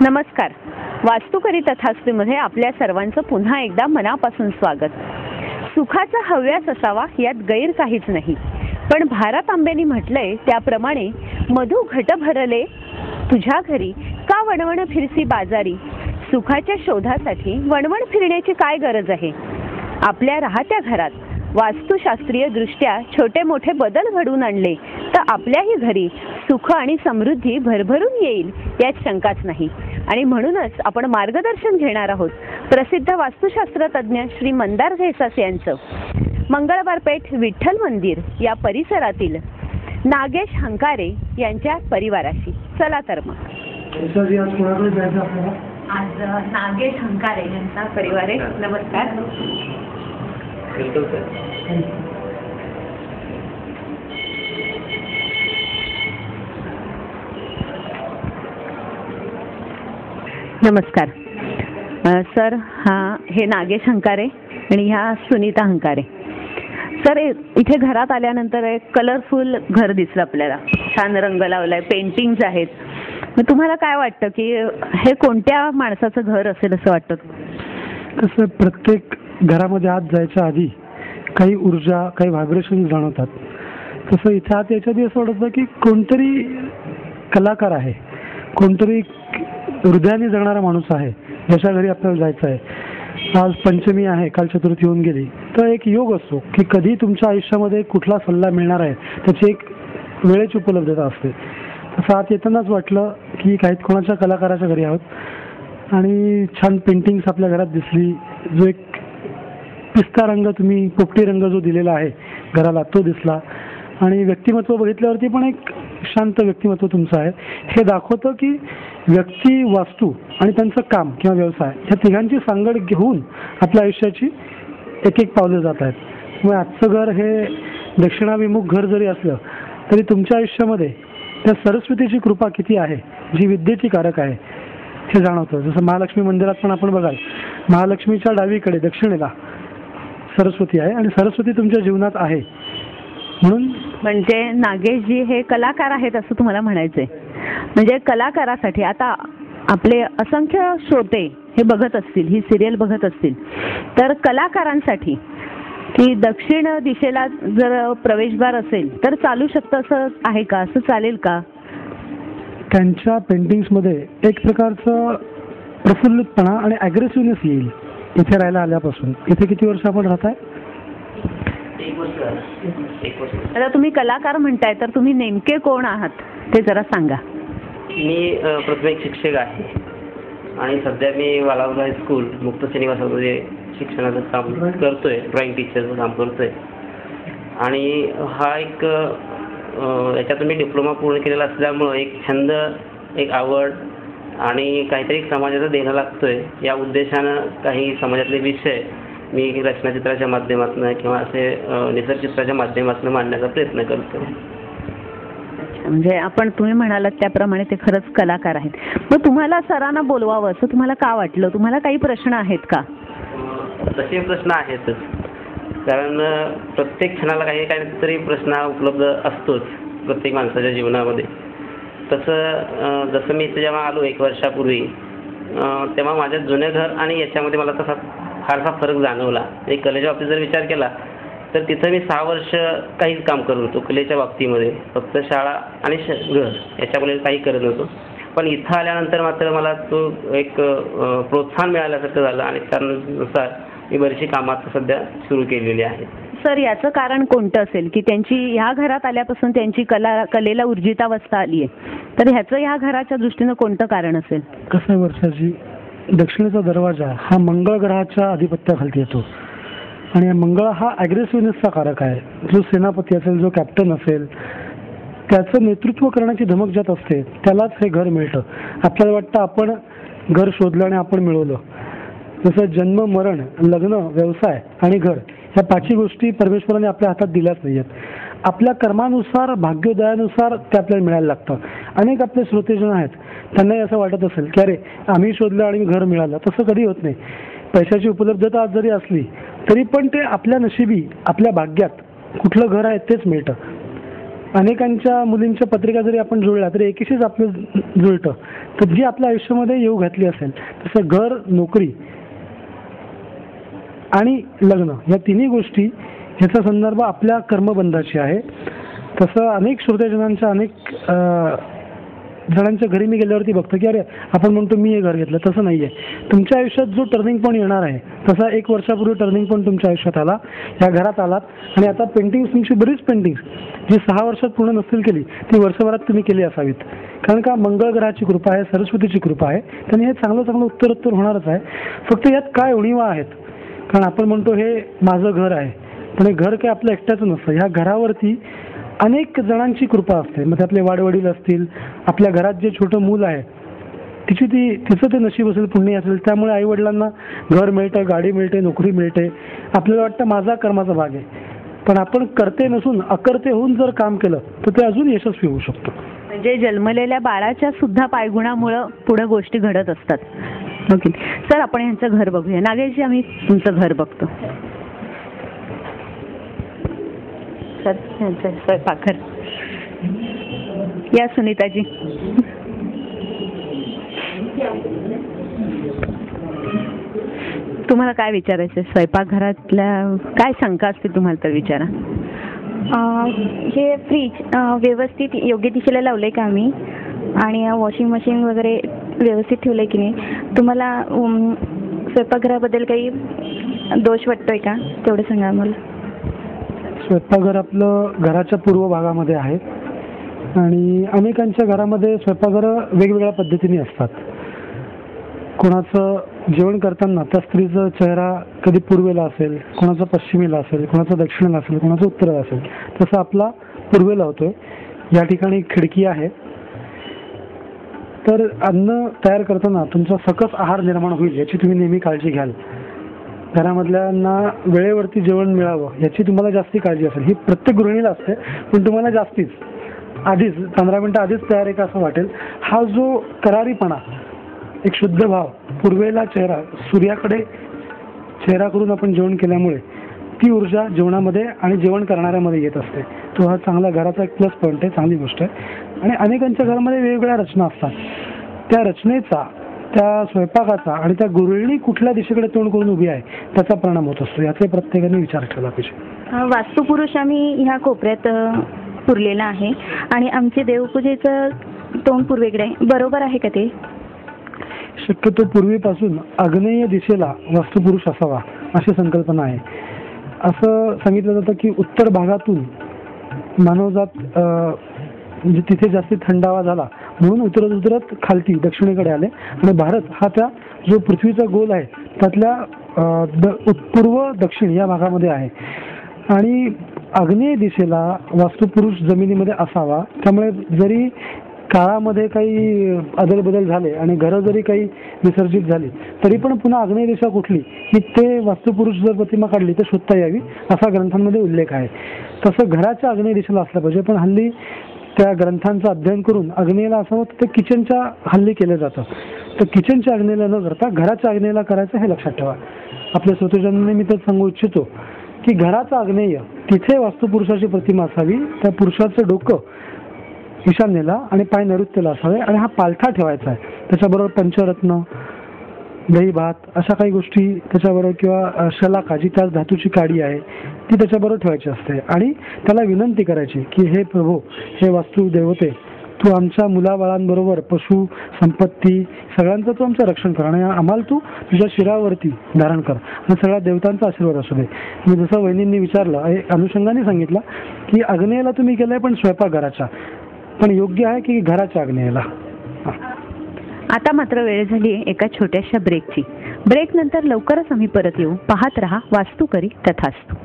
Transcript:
नमस्कार. वास्तुकरी तथास्तूमध्ये आपल्या सर्वांचं पुन्हा एकदा मनापासून स्वागत. सुखाचा हव्यास असावा यात गैर काहीच नाही, पण भारत आंबेनी म्हटलंय त्याप्रमाणे मधु घट भरले तुझ्या घरी, का वणवण फिरसी बाजारी. सुखाच्या शोधासाठी वणवण फिरण्याची काय गरज आहे. आपल्या राहत्या घरात वास्तुशास्त्रीय दृष्ट्या छोटे मोठे बदल घडवून आणले तर आपल्याही घरी सुख आणि समृद्धी भरभरून येईल यात शंकाच नाही. आणि म्हणूनच आपण मार्गदर्शन घेणार आहोत प्रसिद्ध वास्तुशास्त्र तज्ज्ञ श्री मंदार घेसास यांचं. मंगळवार पेठ विठ्ठल मंदिर या परिसरातील नागेश हंकारे यांच्या परिवाराशी. चला तर मग आज नागेश हंकारे यांचा परिवार आहे. नमस्कार. नमस्कार सर. हे नागेश हंकारे आणि ह्या सुनीता हंकारे. सर, इथे घरात आल्यानंतर एक कलरफुल घर दिसलं आपल्याला. छान रंग लावलाय, पेंटिंग्स आहेत. मग तुम्हाला काय वाटतं की हे कोणत्या माणसाचं घर असेल असं वाटतं? कसं प्रत्येक घरामध्ये आत जायच्या आधी काही ऊर्जा, काही व्हायब्रेशन जाणवतात. तसं इथे आत याच्याआधी असं वाटतं की कोणतरी कलाकार आहे, कोणतरी हृदयाने जगणारा माणूस आहे ज्याच्या घरी आपल्याला जायचं आहे. आज पंचमी आहे, काल चतुर्थी होऊन गेली, तर एक योग असतो की कधी तुमच्या आयुष्यामध्ये कुठला सल्ला मिळणार आहे त्याची एक वेळेची उपलब्धता असते. तसं आत येतानाच वाटलं की काही कोणाच्या कलाकाराच्या घरी आहोत आणि छान पेंटिंग्स आपल्या घरात दिसली. जो एक पिस्ता रंग, तुम्ही पोपटी रंग जो दिलेला आहे घराला, तो दिसला. आणि व्यक्तिमत्व बघितल्यावरती पण एक शांत व्यक्तिमत्व तुमचं आहे. हे दाखवतं की व्यक्ती, वास्तू आणि त्यांचं काम किंवा व्यवसाय ह्या तिघांची सांगड घेऊन आपल्या आयुष्याची एक एक पावलं जात आहेत. मग आजचं घर हे दक्षिणाभिमुख घर जरी असलं तरी तुमच्या आयुष्यामध्ये त्या सरस्वतीची कृपा किती आहे, जी विद्येची कारक आहे, हे जाणवतं. जसं महालक्ष्मी मंदिरात पण आपण बघाल, महालक्ष्मीच्या डावीकडे दक्षिणेला सरस्वती आहे आणि सरस्वती तुमच्या जीवनात आहे. म्हणून म्हणजे नागेशजी हे कलाकार आहेत असं तुम्हाला म्हणायचंय. म्हणजे कलाकारासाठी आता आपले असंख्य श्रोते हे बघत असतील, ही सिरियल बघत असतील, तर कलाकारांसाठी की दक्षिण दिशेला जर प्रवेशद्वार असेल तर चालू शकतं असं आहे का? असं चालेल का? त्यांच्या पेंटिंग्समध्ये एक प्रकारचं प्रफुल्लितपणा आणि ॲग्रेसिव्हनेस येईल इथे राहायला आल्यापासून. इथे किती वर्ष आपण राहताय? आता तुम्ही कलाकार म्हणताय तर तुम्ही नेमके कोण आहात ते जरा सांगा. मी प्राथमिक शिक्षक आहे आणि सध्या मी वालावल हायस्कूल मुक्त श्रीनिवासामध्ये शिक्षणाचं काम करतोय, ड्रॉइंग टीचरचं काम करतोय. आणि हा एक याच्यातून मी डिप्लोमा पूर्ण केलेला असल्यामुळं एक छंद, एक आवड आणि काहीतरी समाजाचं देणं लागतोय या उद्देशानं काही समाजातले विषय मी रचनाचित्राच्या माध्यमातून किंवा असे निसर्गचित्राच्या माध्यमातून मांडण्याचा प्रयत्न करतो. म्हणजे आपण तुम्ही म्हणालात त्याप्रमाणे ते खरंच कलाकार आहेत. मग तुम्हाला सरांना बोलवावं असं तुम्हाला का वाटलं? तुम्हाला काही प्रश्न आहेत का? तसे प्रश्न आहेतच, कारण प्रत्येक क्षणाला काहीतरी प्रश्न उपलब्ध असतोच प्रत्येक माणसाच्या जीवनामध्ये. जसं मी इथे जेव्हा आलो 1 वर्षापूर्वी, तेव्हा माझ्या जुनं घर आणि याच्यामध्ये मला तसा फारसा फरक जाणवला. एक कलेच्या बाबतीत जर विचार केला तर तिथं मी 6 वर्ष काहीच काम करत होतो कलेच्या बाबतीमध्ये, फक्त शाळा आणि घर याच्यामध्ये काही करत नव्हतो. पण इथं आल्यानंतर मात्र मला तो एक प्रोत्साहन मिळाल्यासारखं झालं आणि त्यानुसार मी बरीचशी कामं आता सध्या सुरू केलेली आहेत. सर, याचं कारण कोणतं असेल की त्यांची ह्या घरात आल्यापासून त्यांची कलेला ऊर्जितावस्था आली आहे, तर ह्याचं ह्या घराच्या दृष्टीनं कोणतं कारण असेल? कसं आहे, वर्षाची दक्षिणेचा दरवाजा हा मंगळ ग्रहाच्या आधिपत्याखाली येतो आणि मंगळ हा ॲग्रेसिव्हनेसचा कारक आहे. जो सेनापती असेल, जो कॅप्टन असेल, त्याचं नेतृत्व करण्याची धमक ज्यात असते त्यालाच हे घर मिळतं. आपल्याला वाटतं आपण घर शोधलं आणि आपण मिळवलं. जसं जन्म, मरण, लग्न, व्यवसाय आणि घर ह्या 5 गोष्टी परमेश्वराने आपल्या हातात दिल्याच नाही आहेत. आपल्या कर्मानुसार, भाग्योदयानुसार ते आपल्याला मिळायला लागतं. अनेक आपले श्रोतेजन आहेत, त्यांनाही असं वाटत असेल की अरे आम्ही शोधलं आणि घर मिळालं. तसं कधी होत नाही. पैशाची उपलब्धता आज जरी असली तरी पण ते आपल्या नशिबी, आपल्या भाग्यात कुठलं घर आहे तेच मिळतं. अनेकांच्या मुलींच्या पत्रिका जरी आपण जुळल्या तरी एकीशीच आपलं जुळतं. तर जी आपल्या आयुष्यामध्ये येऊ घातली असेल तसं घर, नोकरी आणि लग्न या तिन्ही गोष्टी ह्याचा संदर्भ आपल्या कर्मबंधाशी आहे. तसं अनेक श्रोतेजनांच्या अनेक जणांच्या घरी मी गेल्यावरती बघतो की अरे आपण म्हणतो मी हे घर घेतलं, तसं नाही आहे. तुमच्या आयुष्यात जो टर्निंग पॉईंट येणार आहे तसा 1 वर्षापूर्वी टर्निंग पॉईंट तुमच्या आयुष्यात आला, या घरात आलात आणि आता पेंटिंग्स, तुमची बरीच पेंटिंग्स जी 6 वर्षात पूर्ण नसतील केली ती वर्षभरात तुम्ही केली असावीत. कारण का मंगळ ग्रहाची कृपा आहे, सरस्वतीची कृपा आहे, त्याने हे चांगलं उत्तरोत्तर होणारच आहे. फक्त यात काय उणीवा आहेत, कारण आपण म्हणतो हे माझं घर आहे, पण हे घर काय आपलं एकट्याचं नसतं. ह्या घरावरती अनेक जणांची कृपा असते. मग त्यातले वाडवडील असतील, आपल्या घरात जे छोटं मूल आहे तिचं ते नशीब असेल, पुण्य असेल, त्यामुळे आईवडिलांना घर मिळतं, गाडी मिळते, नोकरी मिळते. आपल्याला वाटतं माझा कर्माचा भाग आहे, पण आपण करते नसून अकर्ते होऊन जर काम केलं तर ते अजून यशस्वी होऊ शकतो. म्हणजे जन्मलेल्या बाळाच्या सुद्धा पायगुणामुळं पुढे गोष्टी घडत असतात. ओके सर, आपण यांचं घर बघूया. नागेशजी, आम्ही तुमचं घर बघतो. सर, यांचं स्वयंपाकघर. या सुनीताजी. तुम्हाला काय विचारायचं स्वयंपाकघरातल्या काय शंका असतील तुम्हाला तर विचारा. हे फ्रीज व्यवस्थित योग्य दिशेला लावलंय का आम्ही, आणि वॉशिंग मशीन वगैरे व्यवस्थित ठेवलंय की नाही? तुम्हाला स्वयंपाकघराबद्दल काही दोष वाटतोय का, तेवढं सांगा मला. स्वयंपाकघर आपलं घराच्या पूर्व भागामध्ये आहे आणि अनेकांच्या घरामध्ये स्वयंपाकघरं वेगवेगळ्या पद्धतीने असतात. कोणाचं जेवण करताना त्या स्त्रीचा चेहरा कधी पूर्वेला असेल, कोणाचा पश्चिमेला असेल, कोणाचा दक्षिणेला असेल, कोणाचा उत्तरेला असेल. तसं आपला पूर्वेला होतोय. या ठिकाणी खिडकी आहे. तर अन्न तयार करताना तुमचा सकस आहार निर्माण होईल याची तुम्ही नेहमी काळजी घ्याल. घरामधल्यांना वेळेवरती जेवण मिळावं याची तुम्हाला जास्ती काळजी असेल. ही प्रत्येक गृहिणीला असते, पण तुम्हाला जास्तीच आधीच 15 मिनिटं आधीच तयार आहे का असं वाटेल. हा जो करारीपणा, एक शुद्ध भाव, पूर्वेला चेहरा, सूर्याकडे चेहरा करून आपण जेवण केल्यामुळे ती ऊर्जा जेवणामध्ये आणि जेवण करणाऱ्यामध्ये येत असते. तो हा चांगला घराचा एक प्लस पॉईंट आहे, चांगली गोष्ट आहे. आणि अनेकांच्या घरामध्ये वेगवेगळ्या रचना असतात. त्या रचनेचा, त्या स्वयंपाकाचा आणि त्या गृहिणी कुठल्या दिशेकडे तोंड करून उभी आहे त्याचा परिणाम होत असतो. याचे प्रत्येकाने विचार ठेवला पाहिजे. वास्तुपुरुष आम्ही ह्या कोपऱ्यात पुरलेला आहे आणि आमचे देवपूजेचं तोंड पूर्वेकडे आहे, बरोबर आहे का ते? शक्यतो पूर्वीपासून आग्नेय दिशेला वास्तुपुरुष असावा अशी संकल्पना आहे. असं सांगितलं जातं की उत्तर भागातून मानवजात म्हणजे तिथे जास्ती थंडावा झाला म्हणून उतरत उतरत खालती दक्षिणेकडे आले आणि भारत हा त्या जो पृथ्वीचा गोल आहे त्यातल्या पूर्व दक्षिण या भागामध्ये आहे. आणि आग्नेय दिशेला वास्तुपुरुष जमिनीमध्ये असावा. त्यामुळे जरी काळामध्ये काही अदलबदल झाले आणि घरं जरी काही विसर्जित झाली तरी पण पुन्हा आग्नेय दिशा कुठली की ते वास्तुपुरुष जर प्रतिमा काढली तर शोधता यावी असा ग्रंथांमध्ये उल्लेख आहे. तसं घराच्या आग्नेय दिशेला असलं पाहिजे. पण हल्ली त्या ग्रंथांचं अध्ययन करून आग्नेयला असावं तर ते किचनच्या हल्ली केलं जातं. तर किचनच्या आग्नेयला न करता घराच्या आग्नेयला करायचं हे लक्षात ठेवा. आपल्या श्रोतेजनांनी मी तर सांगू इच्छितो की घराचं आग्नेय तिथे वास्तुपुरुषाची प्रतिमा असावी. त्या पुरुषाचं डोकं ईशान्येला आणि पाय नैऋत्येला असावे आणि हा पालथा ठेवायचा आहे. त्याच्याबरोबर पंचरत्न, दही भात अशा काही गोष्टी त्याच्याबरोबर किंवा शलाका जी त्या धातूची काडी आहे ती त्याच्याबरोबर ठेवायची असते. आणि त्याला विनंती करायची की हे प्रभू, हे वास्तू देवते, तू आमच्या मुलाबाळांबरोबर पशु संपत्ती सगळ्यांचं तू आमचं रक्षण कर आणि आम्हाला तू तुझ्या शिरावरती धारण कर आणि सगळ्या देवतांचा आशीर्वाद असू दे. मी जसं वहिनींनी विचारलं, अनुषंगाने सांगितलं की आग्नेयला तुम्ही केलंय पण स्वयंपाकघराच्या, पण योग्य आहे की घराच्या आग्नेयला. आता मात्र वेळ झाली एका छोट्याशा ब्रेकची. ब्रेक नंतर लवकरच आम्ही परत येऊ. पाहत रहा वास्तू करी तथास्तु.